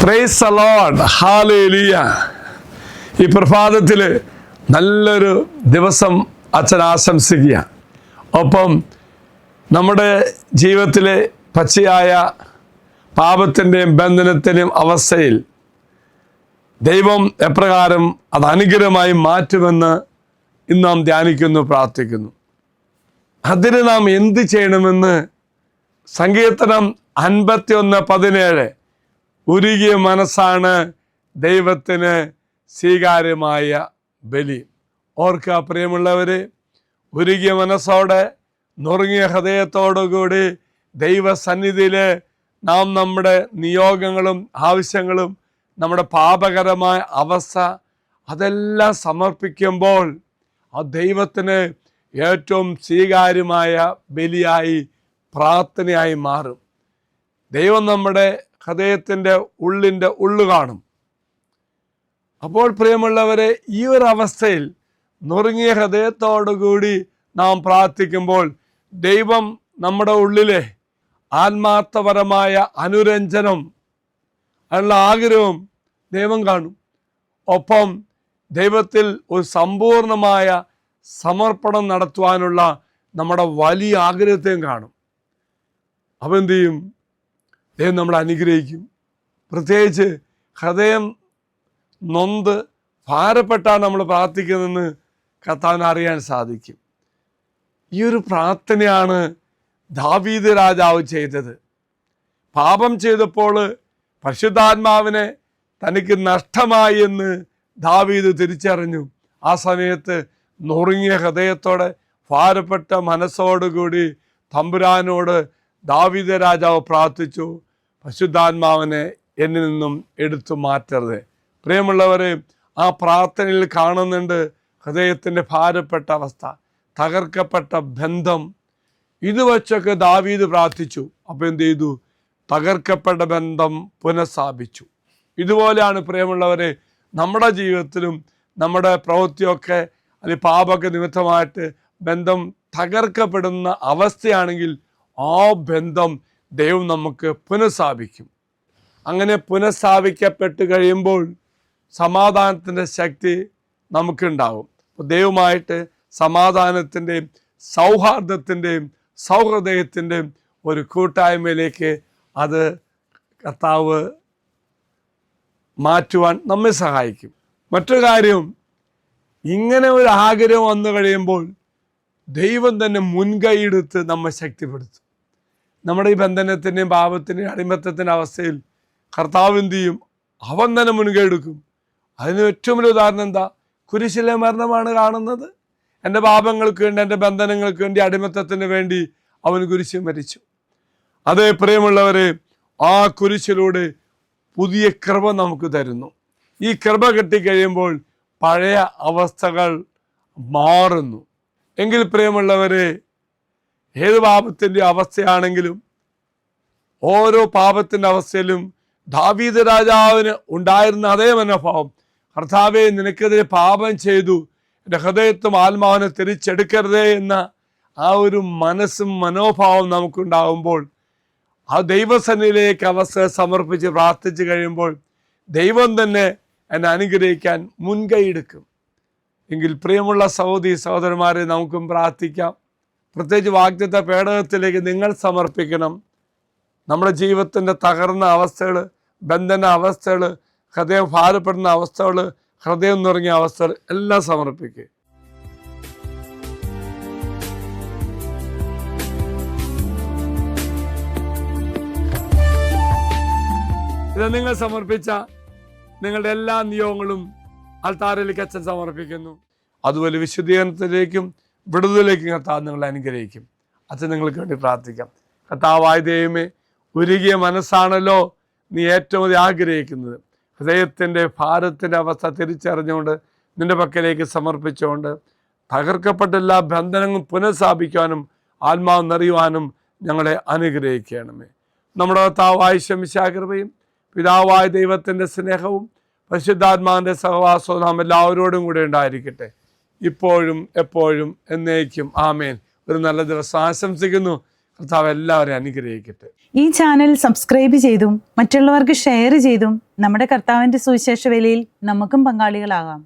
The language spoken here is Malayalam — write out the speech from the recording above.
Praise the Lord, hallelujah. ഈ പ്രഭാതത്തിൽ നല്ലൊരു ദിവസം അച്ഛൻ ആശംസിക്കുക. ഒപ്പം നമ്മുടെ ജീവിതത്തിലെ പച്ചയായ പാപത്തിൻ്റെയും ബന്ധനത്തിൻ്റെയും അവസ്ഥയിൽ ദൈവം എപ്രകാരം അത് അനുഗ്രഹമായി മാറ്റുമെന്ന് ഇന്ന് നാം ധ്യാനിക്കുന്നു, പ്രാർത്ഥിക്കുന്നു. അതിന് നാം എന്ത് ചെയ്യണമെന്ന് സങ്കീർത്തനം 51:17 ഉരുകിയ മനസ്സാണ് ദൈവത്തിന് സ്വീകാര്യമായ ബലി. ഓർക്കുക പ്രിയമുള്ളവരെ, ഉരുകിയ മനസ്സോടെ നുറുങ്ങിയ ഹൃദയത്തോടുകൂടി ദൈവസന്നിധിയിൽ നാം നമ്മുടെ നിയോഗങ്ങളും ആവശ്യങ്ങളും നമ്മുടെ പാപകരമായ അവസ്ഥ അതെല്ലാം സമർപ്പിക്കുമ്പോൾ ആ ദൈവത്തിന് ഏറ്റവും സ്വീകാര്യമായ ബലിയായി പ്രാർത്ഥനയായി മാറും. ദൈവം നമ്മുടെ ഹൃദയത്തിൻ്റെ ഉള്ളു കാണും. അപ്പോൾ പ്രിയമുള്ളവരെ, ഈ ഒരു അവസ്ഥയിൽ നുറുങ്ങിയ ഹൃദയത്തോടുകൂടി നാം പ്രാർത്ഥിക്കുമ്പോൾ ദൈവം നമ്മുടെ ഉള്ളിലെ ആത്മാർത്ഥപരമായ അനുരഞ്ജനം, അതിനുള്ള ആഗ്രഹവും ദൈവം കാണും. ഒപ്പം ദൈവത്തിൽ ഒരു സമ്പൂർണമായ സമർപ്പണം നടത്തുവാനുള്ള നമ്മുടെ വലിയ ആഗ്രഹത്തെയും കാണും. അപ്പം എന്തു ചെയ്യും? ദൈവം നമ്മളെ അനുഗ്രഹിക്കും. പ്രത്യേകിച്ച് ഹൃദയം നൊന്ത് ഭാരപ്പെട്ടാണ് നമ്മൾ പ്രാർത്ഥിക്കുന്നതെന്ന് കർത്താവിന് അറിയാൻ സാധിക്കും. ഈ ഒരു പ്രാർത്ഥനയാണ് ദാവീദ് രാജാവ് ചെയ്തത്. പാപം ചെയ്തപ്പോൾ പരിശുദ്ധാത്മാവിനെ തനിക്ക് നഷ്ടമായി എന്ന് ദാവീദ് തിരിച്ചറിഞ്ഞു. ആ സമയത്ത് നുറുങ്ങിയ ഹൃദയത്തോടെ ഭാരപ്പെട്ട മനസ്സോടുകൂടി തമ്പുരാനോട് ദാവീദ് രാജാവ് പ്രാർത്ഥിച്ചു, പരിശുദ്ധാത്മാവിനെ എന്നിൽ നിന്നും എടുത്തു മാറ്റരുത്. പ്രിയമുള്ളവരെ, ആ പ്രാർത്ഥനയിൽ കാണുന്നുണ്ട് ഹൃദയത്തിൻ്റെ ഭാരപ്പെട്ട അവസ്ഥ, തകർക്കപ്പെട്ട ബന്ധം. ഇത് വച്ചൊക്കെ ദാവീദ് പ്രാർത്ഥിച്ചു. അപ്പോൾ എന്ത് ചെയ്തു? തകർക്കപ്പെട്ട ബന്ധം പുനഃസ്ഥാപിച്ചു. ഇതുപോലെയാണ് പ്രിയമുള്ളവരെ നമ്മുടെ ജീവിതത്തിലും നമ്മുടെ പ്രവൃത്തിയൊക്കെ അല്ലെങ്കിൽ പാപമൊക്കെ നിമിത്തമായിട്ട് ബന്ധം തകർക്കപ്പെടുന്ന അവസ്ഥയാണെങ്കിൽ ആ ബന്ധം ദൈവം നമുക്ക് പുനഃസ്ഥാപിക്കും. അങ്ങനെ പുനഃസ്ഥാപിക്കപ്പെട്ട് കഴിയുമ്പോൾ സമാധാനത്തിൻ്റെ ശക്തി നമുക്കുണ്ടാകും. ദൈവമായിട്ട് സമാധാനത്തിൻ്റെയും സൗഹാർദ്ദത്തിൻ്റെയും സൗഹൃദയത്തിൻ്റെയും ഒരു കൂട്ടായ്മയിലേക്ക് അത് കർത്താവ് മാറ്റുവാൻ നമ്മെ സഹായിക്കും. മറ്റൊരു കാര്യം, ഇങ്ങനെ ഒരു ആഗ്രഹം വന്നു കഴിയുമ്പോൾ ദൈവം തന്നെ മുൻകൈയെടുത്ത് നമ്മെ ശക്തിപ്പെടുത്തും. നമ്മുടെ ഈ ബന്ധനത്തിൻ്റെയും പാപത്തിൻ്റെയും അടിമത്തത്തിൻ്റെ അവസ്ഥയിൽ കർത്താവ് എന്ത് ചെയ്യും? അവൻ തന്നെ മുൻകൈ എടുക്കും. അതിന് ഏറ്റവും വലിയ ഉദാഹരണം എന്താ? കുരിശിലെ മരണമാണ് കാണുന്നത്. എൻ്റെ പാപങ്ങൾക്ക് വേണ്ടി, എൻ്റെ ബന്ധനങ്ങൾക്ക് വേണ്ടി, അടിമത്തത്തിന് വേണ്ടി അവൻ കുരിശിൽ മരിച്ചു. അതേ പ്രിയമുള്ളവരെ, ആ കുരിശിലൂടെ പുതിയ കൃപ നമുക്ക് തരുന്നു. ഈ കൃപ കിട്ടിക്കഴിയുമ്പോൾ പഴയ അവസ്ഥകൾ മാറുന്നു. എങ്കിൽ പ്രിയമുള്ളവരെ, ഏത് പാപത്തിൻ്റെ അവസ്ഥയാണെങ്കിലും ഓരോ പാപത്തിൻ്റെ അവസ്ഥയിലും ദാവീദ് രാജാവിന് ഉണ്ടായിരുന്ന അതേ മനോഭാവം, കർത്താവേ നിനക്കെതിരെ പാപം ചെയ്തു, എൻ്റെ ഹൃദയത്തും ആത്മാവിനെ തിരിച്ചെടുക്കരുതേ എന്ന ആ ഒരു മനസ്സും മനോഭാവം നമുക്കുണ്ടാകുമ്പോൾ ആ ദൈവസന്നിധിയിലേക്ക് അവസ്ഥ സമർപ്പിച്ച് പ്രാർത്ഥിച്ചു കഴിയുമ്പോൾ ദൈവം തന്നെ എന്നെ അനുഗ്രഹിക്കാൻ മുൻകൈയെടുക്കും. എങ്കിൽ പ്രിയമുള്ള സഹോദരന്മാരെ, നമുക്കും പ്രാർത്ഥിക്കാം. പ്രത്യേകിച്ച് വാഗ്ദത്ത പേടകത്തിലേക്ക് നിങ്ങൾ സമർപ്പിക്കണം. നമ്മുടെ ജീവിതത്തിൻ്റെ തകർന്ന അവസ്ഥകൾ, ബന്ധന അവസ്ഥകൾ, ഹൃദയം ഭാരപ്പെടുന്ന അവസ്ഥകൾ, ഹൃദയം നിറങ്ങിയ അവസ്ഥകൾ എല്ലാം സമർപ്പിക്കുക. ഇത് നിങ്ങൾ സമർപ്പിച്ച നിങ്ങളുടെ എല്ലാ നിയോഗങ്ങളും അൾത്താരയിലേക്ക് അച്ഛൻ സമർപ്പിക്കുന്നു. അതുപോലെ വിശുദ്ധീകരണത്തിലേക്കും വിടുതലിലേക്കും കർത്താവ് നിങ്ങളെ അനുഗ്രഹിക്കും. അച്ഛൻ നിങ്ങൾക്ക് വേണ്ടി പ്രാർത്ഥിക്കാം. കർത്താവായ ദൈവമേ, ഉരുകിയ മനസ്സാണല്ലോ നീ ഏറ്റവും അധികം ആഗ്രഹിക്കുന്നത്. ഹൃദയത്തിൻ്റെ ഭാരത്തിൻ്റെ അവസ്ഥ തിരിച്ചറിഞ്ഞുകൊണ്ട് നിൻ്റെ പക്കലേക്ക് സമർപ്പിച്ചുകൊണ്ട് തകർക്കപ്പെട്ട എല്ലാ ബന്ധനങ്ങളും പുനഃസ്ഥാപിക്കാനും ആത്മാവ് നിറയുവാനും ഞങ്ങളെ അനുഗ്രഹിക്കണമേ. നമ്മുടെ കർത്താവായ ശമിശിഹാ കൃപയും പിതാവായ ദൈവത്തിൻ്റെ സ്നേഹവും പരിശുദ്ധാത്മാവിൻ്റെ സഹവാസവും നാം എല്ലാവരോടും കൂടെ ഉണ്ടായിരിക്കട്ടെ, ഇപ്പോഴും എപ്പോഴും എന്നേക്കും. ആമേൻ. ഒരു നല്ല ദിവസം ആശംസിക്കുന്നു. കർത്താവ് എല്ലാവരെയും അനുഗ്രഹിക്കട്ടെ. ഈ ചാനൽ സബ്സ്ക്രൈബ് ചെയ്തും മറ്റുള്ളവർക്ക് ഷെയർ ചെയ്തും നമ്മുടെ കർത്താവിൻ്റെ സുവിശേഷ വേലയിൽ നമുക്കും പങ്കാളികളാകാം.